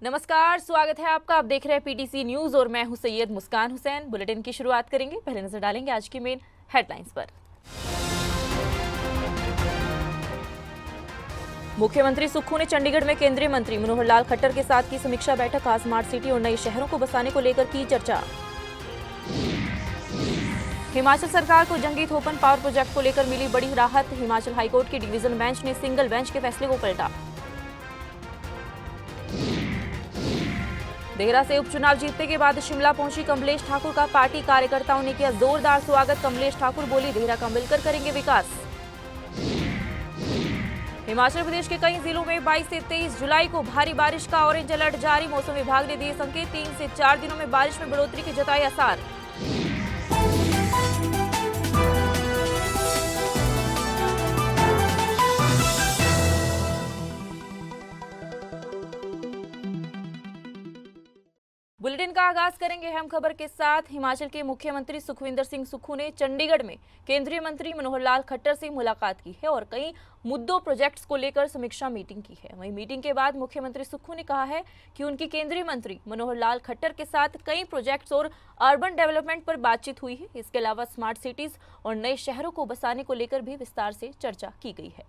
नमस्कार, स्वागत है आपका। आप देख रहे हैं पीटीसी न्यूज और मैं हूं सैयद मुस्कान हुसैन। बुलेटिन की शुरुआत करेंगे। पहले नजर डालेंगे आज की मेन हेडलाइंस पर। मुख्यमंत्री सुक्खू ने चंडीगढ़ में केंद्रीय मंत्री मनोहर लाल खट्टर के साथ की समीक्षा बैठक। आज स्मार्ट सिटी और नए शहरों को बसाने को लेकर की चर्चा। हिमाचल सरकार को जंगी थोपन पावर प्रोजेक्ट को लेकर मिली बड़ी राहत। हिमाचल हाईकोर्ट की डिवीजन बेंच ने सिंगल बेंच के फैसले को पलटा। देहरा से उपचुनाव जीतने के बाद शिमला पहुंची कमलेश ठाकुर का पार्टी कार्यकर्ताओं ने किया जोरदार स्वागत। कमलेश ठाकुर बोली, देहरा का मिलकर करेंगे विकास। हिमाचल प्रदेश के कई जिलों में 22 से 23 जुलाई को भारी बारिश का ऑरेंज अलर्ट जारी। मौसम विभाग ने दिए संकेत। 3 से 4 दिनों में बारिश में बढ़ोतरी के जताए आसार। बुलेटिन का आगाज करेंगे अहम खबर के साथ। हिमाचल के मुख्यमंत्री सुखविंदर सिंह सुक्खू ने चंडीगढ़ में केंद्रीय मंत्री मनोहर लाल खट्टर से मुलाकात की है और कई मुद्दों प्रोजेक्ट्स को लेकर समीक्षा मीटिंग की है। वहीं मीटिंग के बाद मुख्यमंत्री सुक्खू ने कहा है कि उनकी केंद्रीय मंत्री मनोहर लाल खट्टर के साथ कई प्रोजेक्ट्स और अर्बन डेवलपमेंट पर बातचीत हुई है। इसके अलावा स्मार्ट सिटीज और नए शहरों को बसाने को लेकर भी विस्तार से चर्चा की गई है।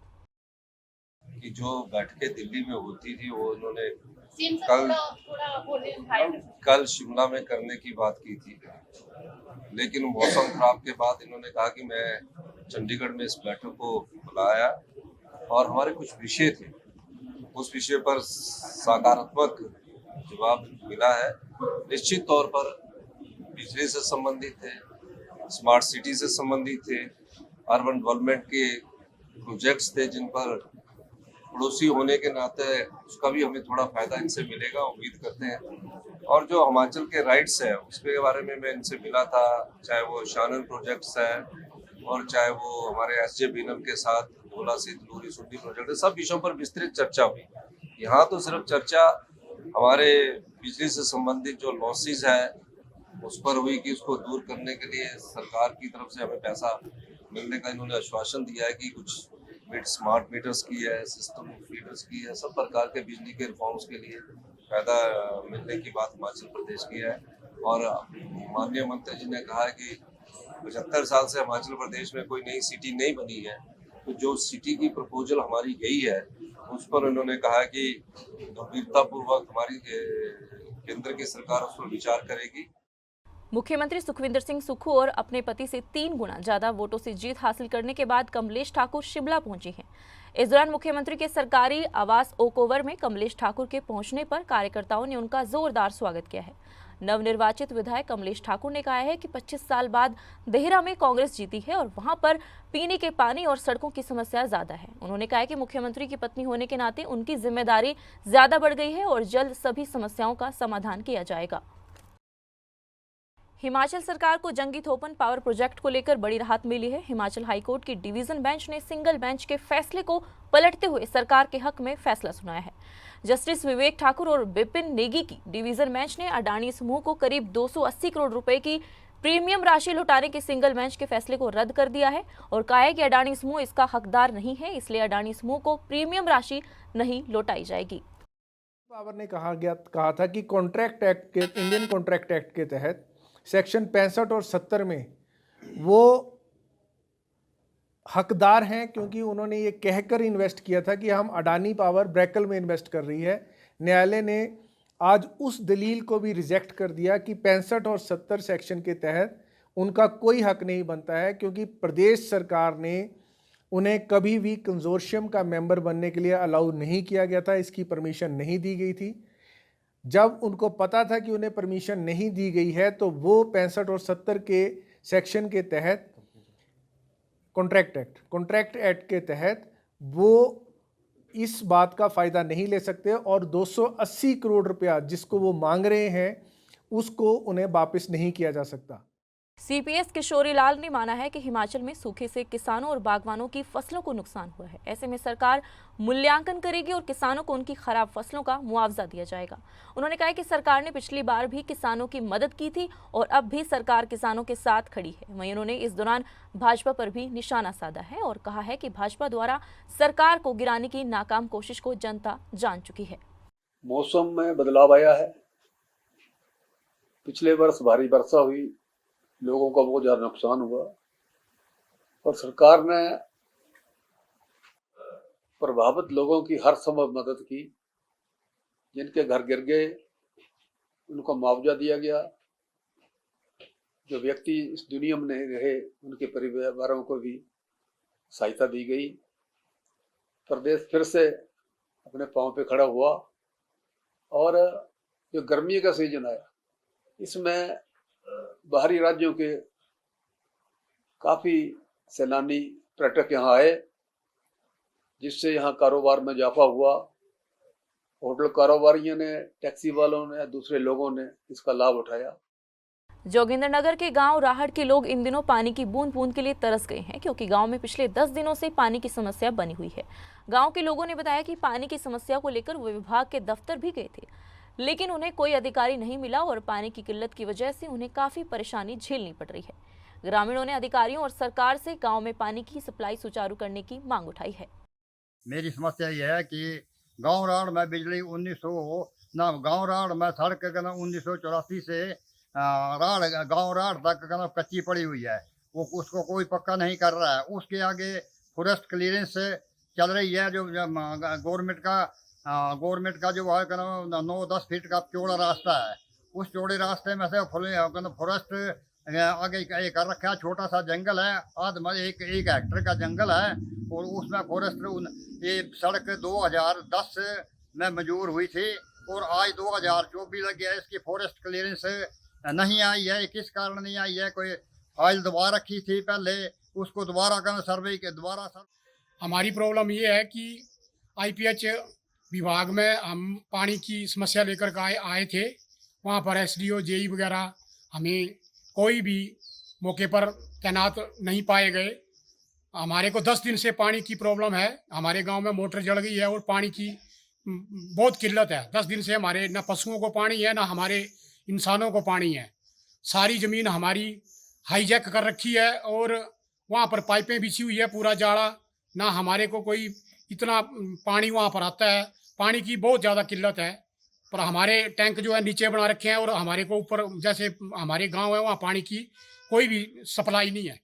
कि जो बैठकें दिल्ली में होती थी वो उन्होंने कल शिमला में करने की बात की थी, लेकिन मौसम खराब के बाद इन्होंने कहा कि मैं चंडीगढ़ में इस बैठक को बुलाया और हमारे कुछ विषय थे, उस विषय पर सकारात्मक जवाब मिला है। निश्चित तौर पर बिजली से संबंधित थे, स्मार्ट सिटी से संबंधित थे, अर्बन डेवलपमेंट के प्रोजेक्ट्स थे जिन पर पड़ोसी होने के नाते उसका भी हमें थोड़ा फायदा इनसे मिलेगा, उम्मीद करते हैं। और जो हिमाचल के राइट्स है उसके बारे में मैं इनसे मिला था, चाहे वो शानन प्रोजेक्ट्स है और चाहे वो हमारे एसजे बीनम के साथ धोला से तलूरी सुंडी प्रोजेक्ट है, सब विषयों पर विस्तृत चर्चा हुई। यहाँ तो सिर्फ चर्चा हमारे बिजली से संबंधित जो लॉसेज है उस पर हुई कि उसको दूर करने के लिए सरकार की तरफ से हमें पैसा मिलने का इन्होंने आश्वासन दिया है कि कुछ स्मार्ट मीटर्स की है, सिस्टम फीडर्स की है, सब प्रकार के बिजली के रिफॉर्म्स के लिए फायदा मिलने की बात हिमाचल प्रदेश की है। और माननीय मंत्री जी ने कहा है कि 75 साल से हिमाचल प्रदेश में कोई नई सिटी नहीं बनी है, तो जो सिटी की प्रपोजल हमारी गई है उस पर उन्होंने कहा कि गंभीरतापूर्वक हमारी केंद्र की सरकार उस पर विचार करेगी। मुख्यमंत्री सुखविंदर सिंह सुक्खू और अपने पति से 3 गुना ज्यादा वोटों से जीत हासिल करने के बाद कमलेश ठाकुर शिमला पहुंची हैं। इस दौरान मुख्यमंत्री के सरकारी आवास ओकओवर में कमलेश ठाकुर के पहुंचने पर कार्यकर्ताओं ने उनका जोरदार स्वागत किया है। नवनिर्वाचित विधायक कमलेश ठाकुर ने कहा है कि 25 साल बाद देहरा में कांग्रेस जीती है और वहां पर पीने के पानी और सड़कों की समस्या ज्यादा है। उन्होंने कहा कि मुख्यमंत्री की पत्नी होने के नाते उनकी जिम्मेदारी ज्यादा बढ़ गई है और जल्द सभी समस्याओं का समाधान किया जाएगा। हिमाचल सरकार को जंगी थोपन पावर प्रोजेक्ट को लेकर बड़ी राहत मिली है। हिमाचल हाईकोर्ट की डिवीजन बेंच ने सिंगल बेंच के फैसले को पलटते हुए सरकार के हक में फैसला सुनाया है। जस्टिस विवेक ठाकुर और विपिन नेगी की डिवीजन बेंच ने अडानी समूह को करीब 280 करोड़ रुपए की प्रीमियम राशि लौटाने के सिंगल बेंच के फैसले को रद्द कर दिया है और कहा है कि अडानी समूह इसका हकदार नहीं है, इसलिए अडानी समूह को प्रीमियम राशि नहीं लौटाई जाएगी। पावर ने कहा था कि कॉन्ट्रैक्ट एक्ट के इंडियन कॉन्ट्रैक्ट एक्ट के तहत सेक्शन 65 और 70 में वो हकदार हैं, क्योंकि उन्होंने ये कहकर इन्वेस्ट किया था कि हम अडानी पावर ब्रैकल में इन्वेस्ट कर रही है। न्यायालय ने आज उस दलील को भी रिजेक्ट कर दिया कि 65 और 70 सेक्शन के तहत उनका कोई हक नहीं बनता है, क्योंकि प्रदेश सरकार ने उन्हें कभी भी कंजोर्शियम का मेंबर बनने के लिए अलाउ नहीं किया गया था, इसकी परमिशन नहीं दी गई थी। जब उनको पता था कि उन्हें परमिशन नहीं दी गई है तो वो 65 और 70 के सेक्शन के तहत कॉन्ट्रैक्ट एक्ट के तहत वो इस बात का फ़ायदा नहीं ले सकते और 280 करोड़ रुपया जिसको वो मांग रहे हैं उसको उन्हें वापस नहीं किया जा सकता। सीपीएस किशोरी लाल ने माना है कि हिमाचल में सूखे से किसानों और बागवानों की फसलों को नुकसान हुआ है। ऐसे में सरकार मूल्यांकन करेगी और किसानों को उनकी खराब फसलों का मुआवजा दिया जाएगा। उन्होंने कहा कि सरकार ने पिछली बार भी किसानों की मदद की थी और अब भी सरकार किसानों के साथ खड़ी है। वहीं उन्होंने इस दौरान भाजपा पर भी निशाना साधा है और कहा है कि भाजपा द्वारा सरकार को गिराने की नाकाम कोशिश को जनता जान चुकी है। मौसम में बदलाव आया है। पिछले वर्ष भारी वर्षा हुई, लोगों का बहुत ज़्यादा नुकसान हुआ और सरकार ने प्रभावित लोगों की हर संभव मदद की। जिनके घर गिर गए उनको मुआवजा दिया गया। जो व्यक्ति इस दुनिया में नहीं रहे उनके परिवारों को भी सहायता दी गई। प्रदेश फिर से अपने पांव पे खड़ा हुआ और जो गर्मी का सीजन आया इसमें बाहरी राज्यों के काफ़ी सैलानी पर्यटक यहाँ आए, जिससे यहाँ कारोबार में इजाफा हुआ। होटल कारोबारियों ने, टैक्सी वालों ने, दूसरे लोगों ने इसका लाभ उठाया। जोगिंद्रनगर के गांव राहट के लोग इन दिनों पानी की बूंद बूंद के लिए तरस गए हैं, क्योंकि गांव में पिछले 10 दिनों से पानी की समस्या बनी हुई है। गांव के लोगों ने बताया कि पानी की समस्या को लेकर वो विभाग के दफ्तर भी गए थे, लेकिन उन्हें कोई अधिकारी नहीं मिला और पानी की किल्लत की वजह से उन्हें काफी परेशानी झेलनी पड़ रही है। ग्रामीणों ने अधिकारियों और सरकार से गाँव में पानी की सप्लाई सुचारू करने की मांग उठाई है। मेरी समस्या यह है कि गाँव राड़ में बिजली 1900 ना गाँव राड़ में सड़क 1984 से गाँव राड़ तक कच्ची पड़ी हुई है। वो उसको कोई पक्का नहीं कर रहा है। उसके आगे फॉरेस्ट क्लियरेंस चल रही है। जो गवर्नमेंट का जो है 9-10 फीट का चौड़ा रास्ता है। उस चौड़े रास्ते में से फॉरेस्ट आगे ये कर रखा है। छोटा सा जंगल है, एक हेक्टर का जंगल है और उसमें फॉरेस्ट ये सड़क 2010 में मंजूर हुई थी और आज 2024 लग गया। इसकी फॉरेस्ट क्लियरेंस नहीं आई है। किस कारण नहीं आई है? कोई फाइल दबा रखी थी पहले, उसको दोबारा करना सर्वे के दोबारा। हमारी प्रॉब्लम ये है कि IPH विभाग में हम पानी की समस्या लेकर आए थे। वहाँ पर SDO JE वगैरह हमें कोई भी मौके पर तैनात नहीं पाए गए। हमारे को 10 दिन से पानी की प्रॉब्लम है। हमारे गांव में मोटर जल गई है और पानी की बहुत किल्लत है। 10 दिन से हमारे ना पशुओं को पानी है, ना हमारे इंसानों को पानी है। सारी ज़मीन हमारी हाईजैक कर रखी है और वहाँ पर पाइपें बिछी हुई है, पूरा जाड़ा। ना हमारे को कोई इतना पानी वहाँ पर आता है। पानी की बहुत ज़्यादा किल्लत है। पर हमारे टैंक जो है नीचे बना रखे हैं और हमारे को ऊपर, जैसे हमारे गांव है, वहाँ पानी की कोई भी सप्लाई नहीं है।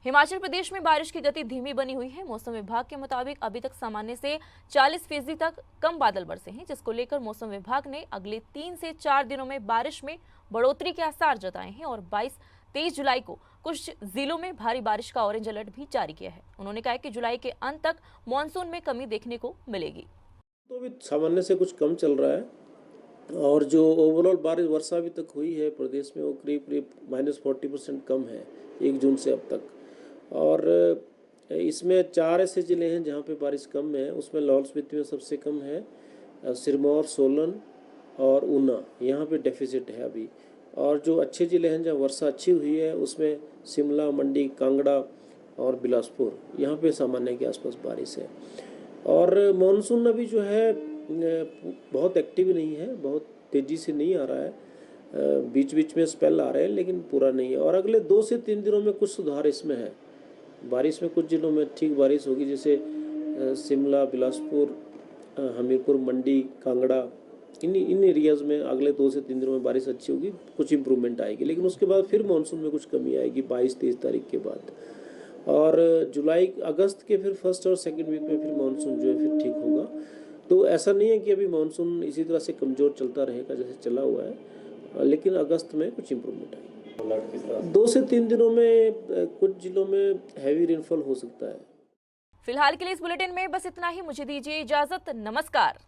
हिमाचल प्रदेश में बारिश की गति धीमी बनी हुई है। मौसम विभाग के मुताबिक अभी तक सामान्य से 40% तक कम बादल बरसे हैं, जिसको लेकर मौसम विभाग ने अगले 3 से 4 दिनों में बारिश में बढ़ोतरी के आसार जताए हैं और 22-23 जुलाई को कुछ जिलों में भारी बारिश का ऑरेंज अलर्ट भी जारी किया है। उन्होंने कहा कि जुलाई के अंत तक मानसून में कमी देखने को मिलेगी। तो अभी सामान्य से कुछ कम चल रहा है और जो ओवरऑल बारिश वर्षा अभी तक हुई है प्रदेश में वो करीब -40% कम है 1 जून से अब तक। और इसमें 4 ऐसे ज़िले हैं जहाँ पे बारिश कम है। उसमें लाहौल स्पीति में सबसे कम है, सिरमौर, सोलन और ऊना, यहाँ पे डेफिसिट है अभी। और जो अच्छे ज़िले हैं जहाँ वर्षा अच्छी हुई है उसमें शिमला, मंडी, कांगड़ा और बिलासपुर, यहाँ पे सामान्य के आसपास बारिश है। और मानसून अभी जो है बहुत एक्टिव नहीं है, बहुत तेज़ी से नहीं आ रहा है। बीच बीच में स्पेल आ रहे हैं लेकिन पूरा नहीं है। और अगले 2 से 3 दिनों में कुछ सुधार इसमें है। बारिश में कुछ जिलों में ठीक बारिश होगी, जैसे शिमला, बिलासपुर, हमीरपुर, मंडी, कांगड़ा, इन एरियाज़ में अगले 2 से 3 दिनों में बारिश अच्छी होगी, कुछ इम्प्रूवमेंट आएगी। लेकिन उसके बाद फिर मानसून में कुछ कमी आएगी 22-23 तारीख के बाद। और जुलाई अगस्त के फिर 1st और 2nd वीक में फिर मानसून जो है फिर ठीक होगा। तो ऐसा नहीं है कि अभी मानसून इसी तरह से कमज़ोर चलता रहेगा जैसे चला हुआ है, लेकिन अगस्त में कुछ इम्प्रूवमेंट आएगी। 2 से 3 दिनों में कुछ जिलों में हैवी रेनफॉल हो सकता है। फिलहाल के लिए इस बुलेटिन में बस इतना ही। मुझे दीजिए इजाजत। नमस्कार।